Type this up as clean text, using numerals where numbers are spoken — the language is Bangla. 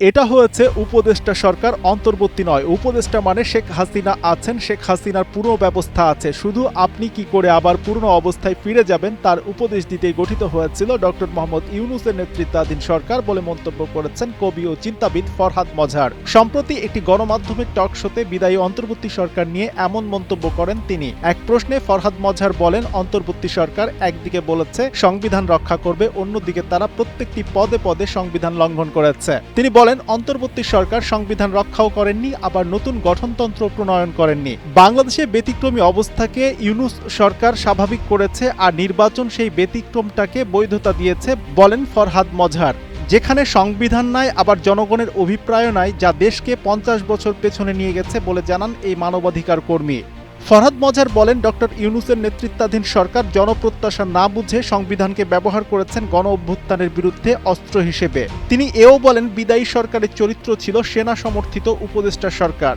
এটা হয়েছে উপদেষ্টা সরকার, অন্তর্বর্তী নয়। উপদেষ্টা মানে শেখ হাসিনা আছেন, শেখ হাসিনার পুরো ব্যবস্থা আছে, শুধু আপনি কি করে আবার পুরনো অবস্থায় ফিরে যাবেন তার উপদেশ দিতেই গঠিত হয়েছিল ডক্টর মোহাম্মদ ইউনূসের নেতৃত্বাধীন সরকার বলে মন্তব্য করেছেন কবি ও চিন্তাবিদ ফরহাদ মজহার। সম্প্রতি একটি গণমাধ্যমের টক শোতে বিদায়ী অন্তর্বর্তী সরকার নিয়ে এমন মন্তব্য করেন তিনি। এক প্রশ্নে ফরহাদ মজহার বলেন, অন্তর্বর্তী সরকার একদিকে বলেছে সংবিধান রক্ষা করবে, অন্যদিকে তারা প্রত্যেকটি পদে পদে সংবিধান লঙ্ঘন করেছে। তিনি বলেন, অন্তর্বর্তী সরকার সংবিধান রক্ষাও করেননি, আবার নতুন গঠনতন্ত্র প্রণয়ন করেননি। বাংলাদেশে ব্যতিক্রমী অবস্থাকে ইউনূস সরকার স্বাভাবিক করেছে, আর নির্বাচন সেই ব্যতিক্রমটাকে বৈধতা দিয়েছে বলেন ফরহাদ মজহার। যেখানে সংবিধান নাই, আবার জনগণের অভিপ্রায় নাই, যা দেশকে 50 বছর পেছনে নিয়ে গেছে বলে জানান এই মানবাধিকার কর্মী। ফরহাদ মজহার বলেন, ডক্টর ইউনূসের নেতৃত্বাধীন সরকার জনপ্রত্যাশা না বুঝে সংবিধানকে ব্যবহার করেছেন গণ অভ্যুত্থানের বিরুদ্ধে অস্ত্র হিসেবে। তিনি এও বলেন, বিদায়ী সরকারের চরিত্র ছিল সেনা সমর্থিত উপদেষ্টা সরকার।